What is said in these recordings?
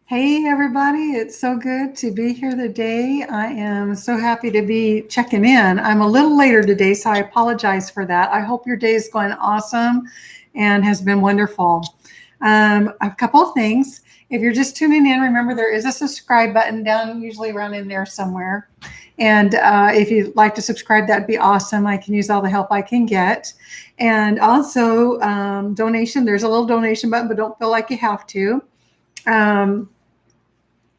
Hey, everybody. It's so good to be here today. I am so happy to be checking in. I'm a little later today, so I apologize for that. I hope your day is going awesome and has been wonderful. A couple of things. If you're just tuning in, remember there is a subscribe button down, usually around in there somewhere. And if you'd like to subscribe, that'd be awesome. I can use all the help I can get. And also, donation. There's a little donation button, but don't feel like you have to.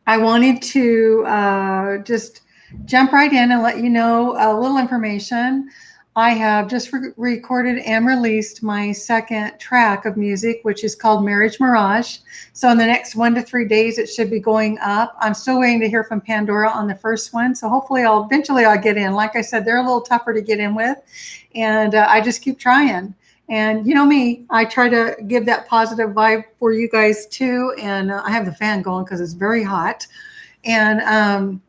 I wanted to just jump right in and let you know a little information. I have just recorded and released my second track of music, which is called Marriage Mirage. So in the next 1 to 3 days, it should be going up. I'm still waiting to hear from Pandora on the first one. So hopefully I'll get in. Like I said, they're a little tougher to get in with. And I just keep trying. And you know me, I try to give that positive vibe for you guys too. And I have the fan going because it's very hot. And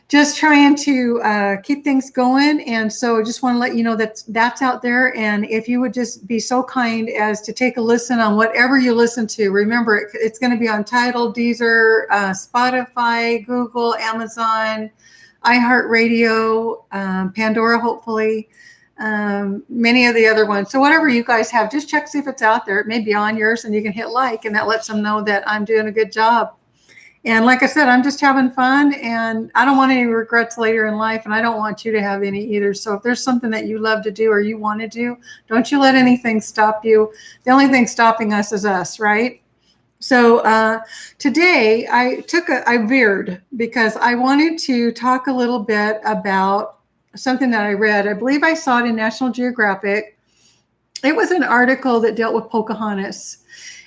just trying to keep things going. And so just want to let you know that's out there. And if you would just be so kind as to take a listen on whatever you listen to. Remember, it's going to be on Tidal, Deezer, Spotify, Google, Amazon, iHeartRadio, Pandora, hopefully. Many of the other ones. So whatever you guys have, just check, see if it's out there. It may be on yours and you can hit like, and that lets them know that I'm doing a good job. And like I said, I'm just having fun, and I don't want any regrets later in life, and I don't want you to have any either. So if there's something that you love to do or you want to do, don't you let anything stop you. The only thing stopping us is us, right? So today I veered because I wanted to talk a little bit about something that I read. I believe I saw it in National Geographic. It was an article that dealt with Pocahontas.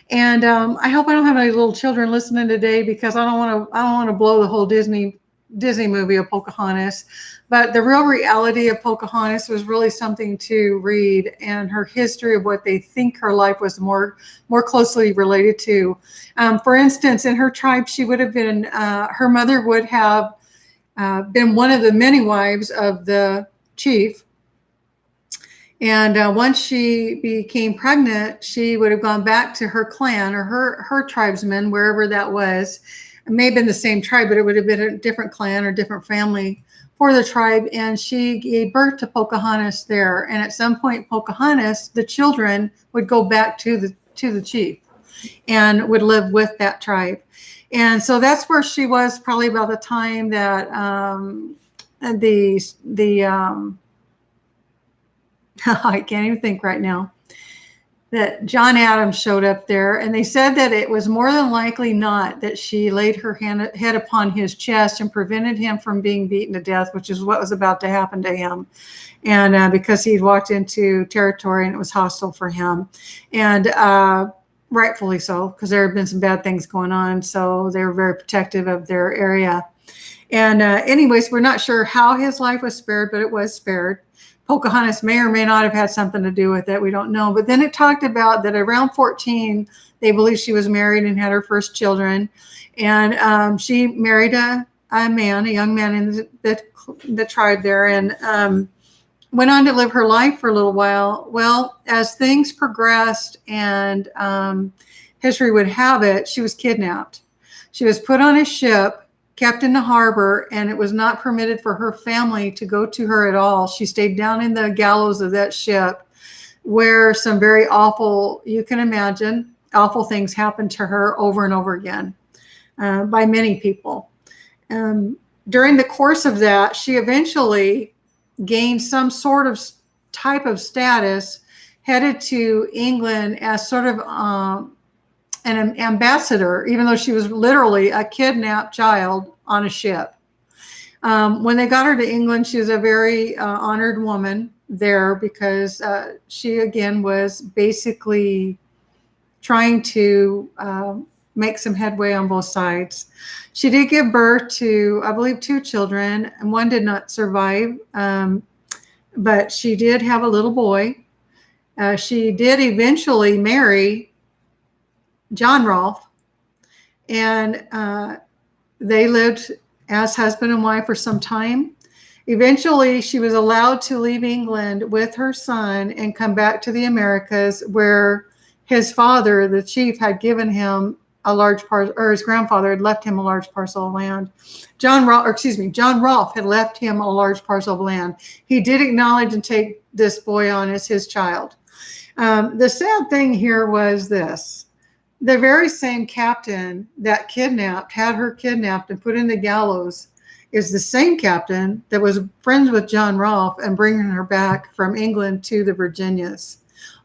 And I hope I don't have any little children listening today because I don't want to blow the whole Disney movie of Pocahontas. But the real reality of Pocahontas was really something to read, and her history of what they think her life was more closely related to. For instance, in her tribe, she would have been, her mother would have been one of the many wives of the chief. And once she became pregnant, she would have gone back to her clan or her tribesmen, wherever that was. It may have been the same tribe, but it would have been a different clan or different family for the tribe. And she gave birth to Pocahontas there. And at some point, Pocahontas, the children would go back to the chief and would live with that tribe. And so that's where she was probably about the time that I can't even think right now, that John Adams showed up there. And they said that it was more than likely not that she laid her head upon his chest and prevented him from being beaten to death, which is what was about to happen to him. And because he'd walked into territory and it was hostile for him. And rightfully so, because there had been some bad things going on. So they were very protective of their area. And anyways, we're not sure how his life was spared, but it was spared. Pocahontas may or may not have had something to do with it. We don't know. But then it talked about that around 14, they believe she was married and had her first children. And she married a young man in the tribe there, and went on to live her life for a little while. Well, as things progressed and history would have it, she was kidnapped. She was put on a ship, kept in the harbor, and it was not permitted for her family to go to her at all. She stayed down in the gallows of that ship, where some very awful, you can imagine, awful things happened to her over and over again by many people. During the course of that, she eventually gained some sort of type of status, headed to England as sort of an ambassador, even though she was literally a kidnapped child on a ship. When they got her to England, she was a very honored woman there because she, again, was basically trying to make some headway on both sides. She did give birth to, I believe, 2 children, and one did not survive, but she did have a little boy. She did eventually marry John Rolfe, and they lived as husband and wife for some time. Eventually, she was allowed to leave England with her son and come back to the Americas, where his father, the chief, had given him a large part, or his grandfather had left him a large parcel of land. John Rolfe had left him a large parcel of land. He did acknowledge and take this boy on as his child. The sad thing here was this. The very same captain that had her kidnapped and put in the gallows is the same captain that was friends with John Rolfe and bringing her back from England to the Virginias.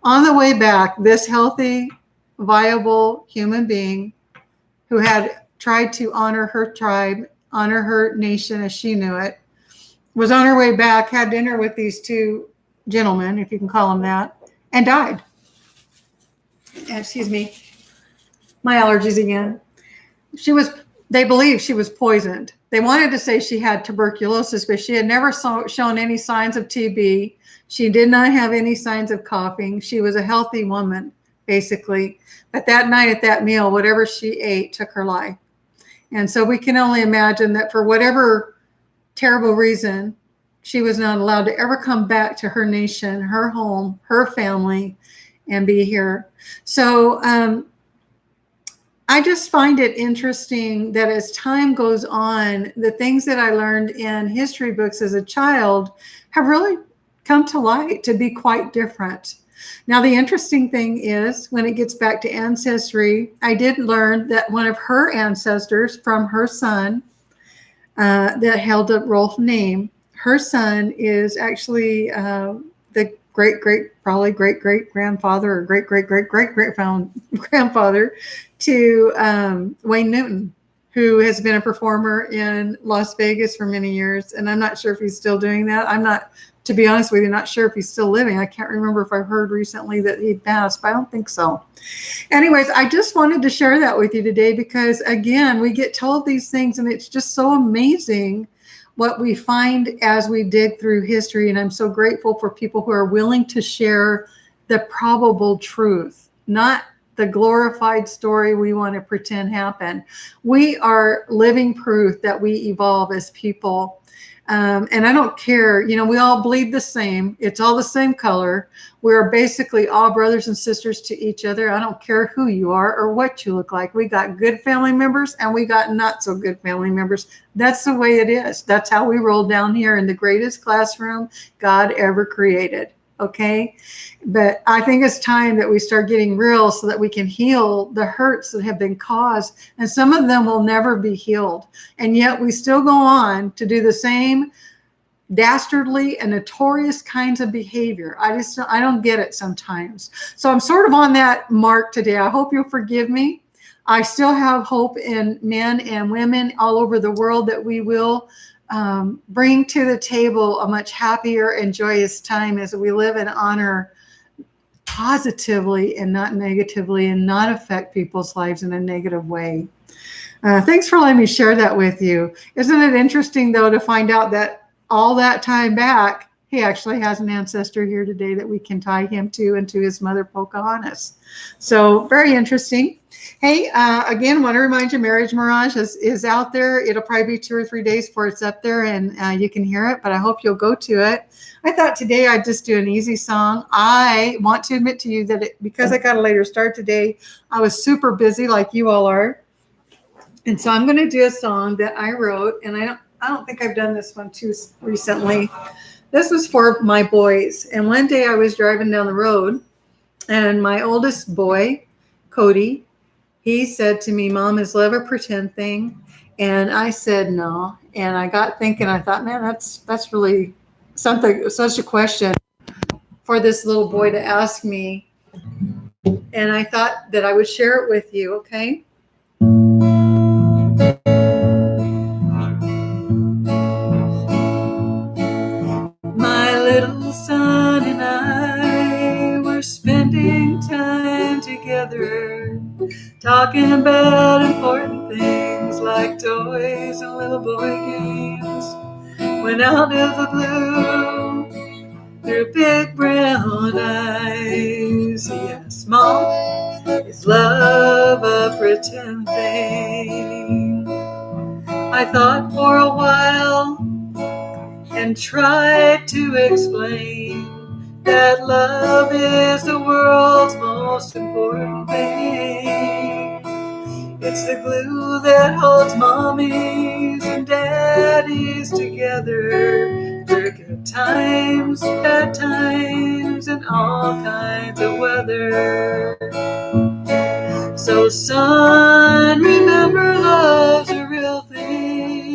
On the way back, this healthy, viable human being who had tried to honor her tribe, honor her nation as she knew it, was on her way back, had dinner with these two gentlemen, if you can call them that, and died. Excuse me, my allergies again. They believed she was poisoned. They wanted to say she had tuberculosis, but she had never shown any signs of TB. She did not have any signs of coughing. She was a healthy woman, basically. But that night at that meal, whatever she ate took her life. And so we can only imagine that for whatever terrible reason, she was not allowed to ever come back to her nation, her home, her family, and be here. So I just find it interesting that as time goes on, the things that I learned in history books as a child have really come to light to be quite different. Now, the interesting thing is when it gets back to Ancestry, I did learn that one of her ancestors from her son that held a Rolfe name, her son is actually the probably great grandfather or great grandfather to Wayne Newton, who has been a performer in Las Vegas for many years. And I'm not sure if he's still doing that. I'm not, to be honest with you, not sure if he's still living. I can't remember if I heard recently that he passed, but I don't think so. Anyways, I just wanted to share that with you today because, again, we get told these things and it's just so amazing what we find as we dig through history. And I'm so grateful for people who are willing to share the probable truth, not the glorified story we want to pretend happened. We are living proof that we evolve as people. And I don't care, we all bleed the same. It's all the same color. We're basically all brothers and sisters to each other. I don't care who you are or what you look like. We got good family members and we got not so good family members. That's the way it is. That's how we roll down here in the greatest classroom God ever created. Okay. But I think it's time that we start getting real so that we can heal the hurts that have been caused. And some of them will never be healed. And yet we still go on to do the same dastardly and notorious kinds of behavior. I don't get it sometimes. So I'm sort of on that mark today. I hope you'll forgive me. I still have hope in men and women all over the world that we will bring to the table a much happier and joyous time as we live and honor positively and not negatively and not affect people's lives in a negative way. Thanks for letting me share that with you. Isn't it interesting, though, to find out that all that time back, he actually has an ancestor here today that we can tie him to and to his mother, Pocahontas. So very interesting. Hey, again, want to remind you, Marriage Mirage is out there. It'll probably be 2 or 3 days before it's up there and you can hear it, but I hope you'll go to it. I thought today I'd just do an easy song. I want to admit to you that because I got a later start today, I was super busy like you all are. And so I'm going to do a song that I wrote, and I don't think I've done this one too recently. This was for my boys. And one day I was driving down the road and my oldest boy, Cody, he said to me, "Mom, is love a pretend thing?" And I said, "No." And I got thinking, I thought, man, that's really something, such a question for this little boy to ask me. And I thought that I would share it with you, okay? My little son and I were spending time together, talking about important things like toys and little boy games, when out of the blue, through big brown eyes, he asked, "Mom, is love a pretend thing?" I thought for a while and tried to explain that love is the world's most important thing. It's the glue that holds mommies and daddies together through good times, bad times, and all kinds of weather. So son, remember love's a real thing.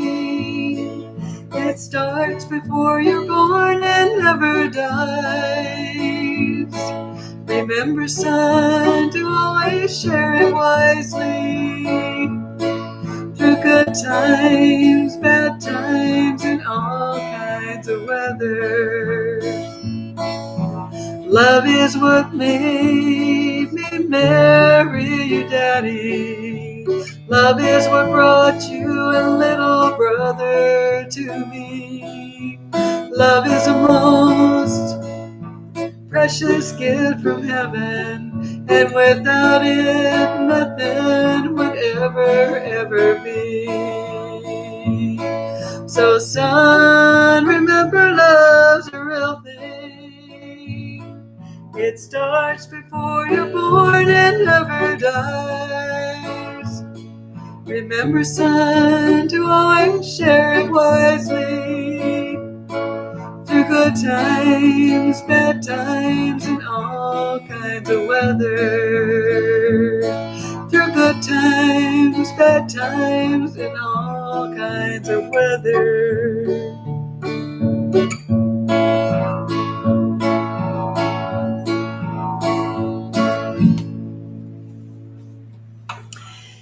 It starts before you're born and never dies. Remember, son, to always share it wisely through good times, bad times, and all kinds of weather. Love is what made me marry you, Daddy. Love is what brought you a little brother to me. Love is the most precious gift from heaven, and without it, nothing would ever be. So son, remember love's a real thing. It starts before you're born and never dies. Remember, son, to always share it wisely through good times, bad times, and all kinds of weather. Through good times, bad times, and all kinds of weather.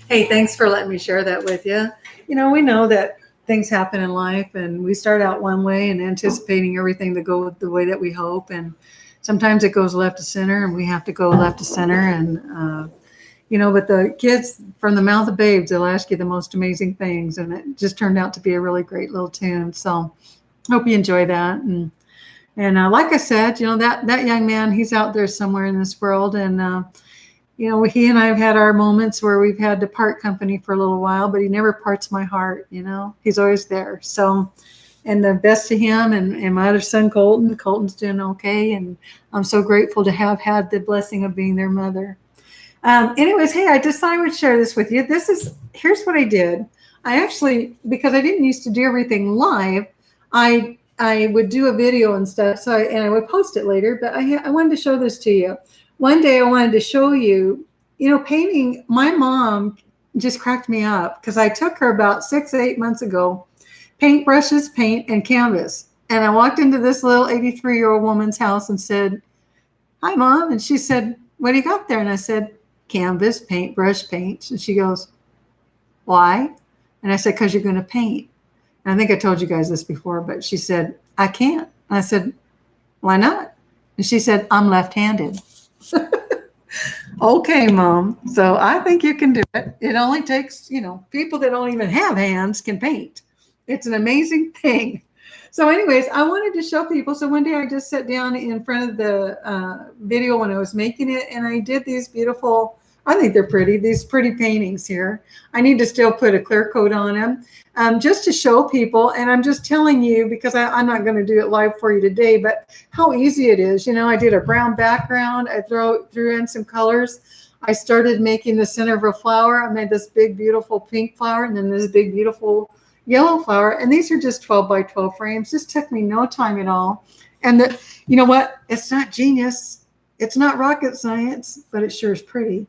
Hey, thanks for letting me share that with you. You know, we know that things happen in life, and we start out one way and anticipating everything to go the way that we hope. And sometimes it goes left to center, and we have to go left to center. And, you know, but the kids from the mouth of babes, they'll ask you the most amazing things. And it just turned out to be a really great little tune. So hope you enjoy that. And like I said, you know, that young man, he's out there somewhere in this world. And, you know, he and I have had our moments where we've had to part company for a little while, but he never parts my heart, you know. He's always there. So, and the best to him and my other son, Colton. Colton's doing okay, and I'm so grateful to have had the blessing of being their mother. Anyways, hey, I just thought I would share this with you. Here's what I did. I actually, because I didn't used to do everything live, I would do a video and stuff, so I would post it later, but I wanted to show this to you. One day I wanted to show you, you know, painting. My mom just cracked me up because I took her about 6 or 8 months ago, paintbrushes, paint, and canvas. And I walked into this little 83-year-old woman's house and said, "Hi, Mom." And she said, "What do you got there?" And I said, "Canvas, paintbrush, paint." And she goes, "Why?" And I said, "Because you're going to paint." And I think I told you guys this before, but she said, "I can't." And I said, "Why not?" And she said, "I'm left-handed." Okay, Mom. So I think you can do it. It only takes, you know, people that don't even have hands can paint. It's an amazing thing. So anyways, I wanted to show people. So one day I just sat down in front of the video when I was making it, and I did these beautiful, I think they're pretty, these pretty paintings here. I need to still put a clear coat on them just to show people. And I'm just telling you, because I'm not going to do it live for you today, but how easy it is. You know, I did a brown background. I threw in some colors. I started making the center of a flower. I made this big, beautiful pink flower, and then this big, beautiful yellow flower. And these are just 12 by 12 frames. This took me no time at all. And you know what? It's not genius. It's not rocket science, but it sure is pretty.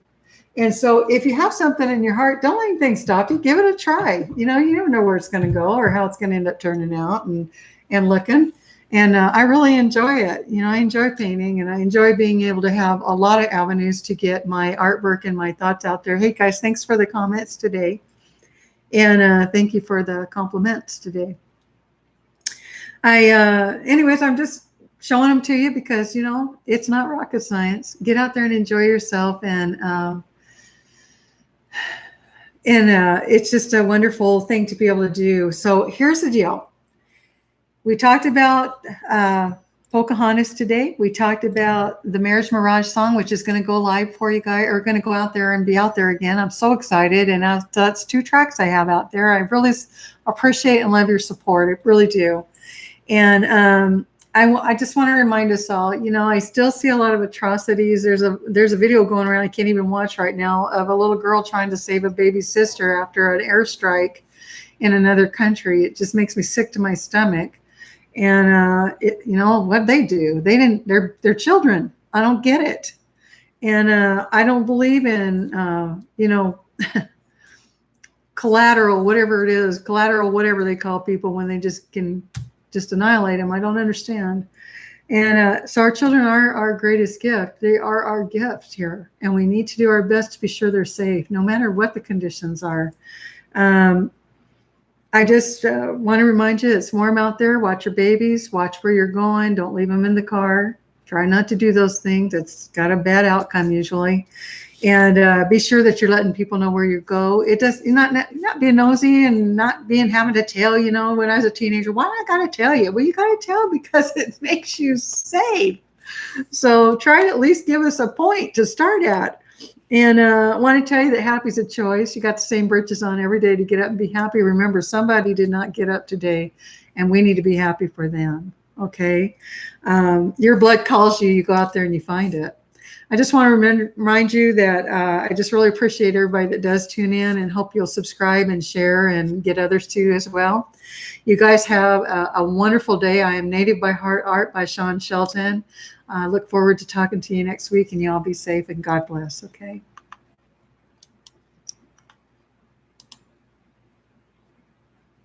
And so if you have something in your heart, don't let anything stop you. Give it a try. You know, you never know where it's going to go or how it's going to end up turning out and looking. And I really enjoy it. You know, I enjoy painting, and I enjoy being able to have a lot of avenues to get my artwork and my thoughts out there. Hey, guys, thanks for the comments today. And thank you for the compliments today. Anyways, I'm just showing them to you because, you know, it's not rocket science. Get out there and enjoy yourself. And it's just a wonderful thing to be able to do. So here's the deal. We talked about Pocahontas today. We talked about the Marriage Mirage song, which is going to go live for you guys, or going to go out there and be out there again. I'm so excited. And that's 2 tracks I have out there. I really appreciate and love your support. I really do. And I just want to remind us all, I still see a lot of atrocities. There's a video going around I can't even watch right now of a little girl trying to save a baby sister after an airstrike in another country. It just makes me sick to my stomach. And what they do, they're children. I don't get it. And I don't believe in collateral, whatever it is, collateral, whatever they call people when they just can just annihilate them. I don't understand. And so our children are our greatest gift. They are our gift here. And we need to do our best to be sure they're safe, no matter what the conditions are. I just want to remind you, it's warm out there. Watch your babies. Watch where you're going. Don't leave them in the car. Try not to do those things. It's got a bad outcome usually. And be sure that you're letting people know where you go. It does. You're not being nosy and not having to tell. When I was a teenager, why do I got to tell you? Well, you got to tell because it makes you safe. So try to at least give us a point to start at. And I want to tell you that happy's a choice. You got the same britches on every day to get up and be happy. Remember, somebody did not get up today, and we need to be happy for them. Okay, your blood calls you. You go out there and you find it. I just want to remind you that I just really appreciate everybody that does tune in, and hope you'll subscribe and share and get others to as well. You guys have a wonderful day. I am Native by Heart Art by Shawn Shelton. I look forward to talking to you next week, and you all be safe and God bless. Okay.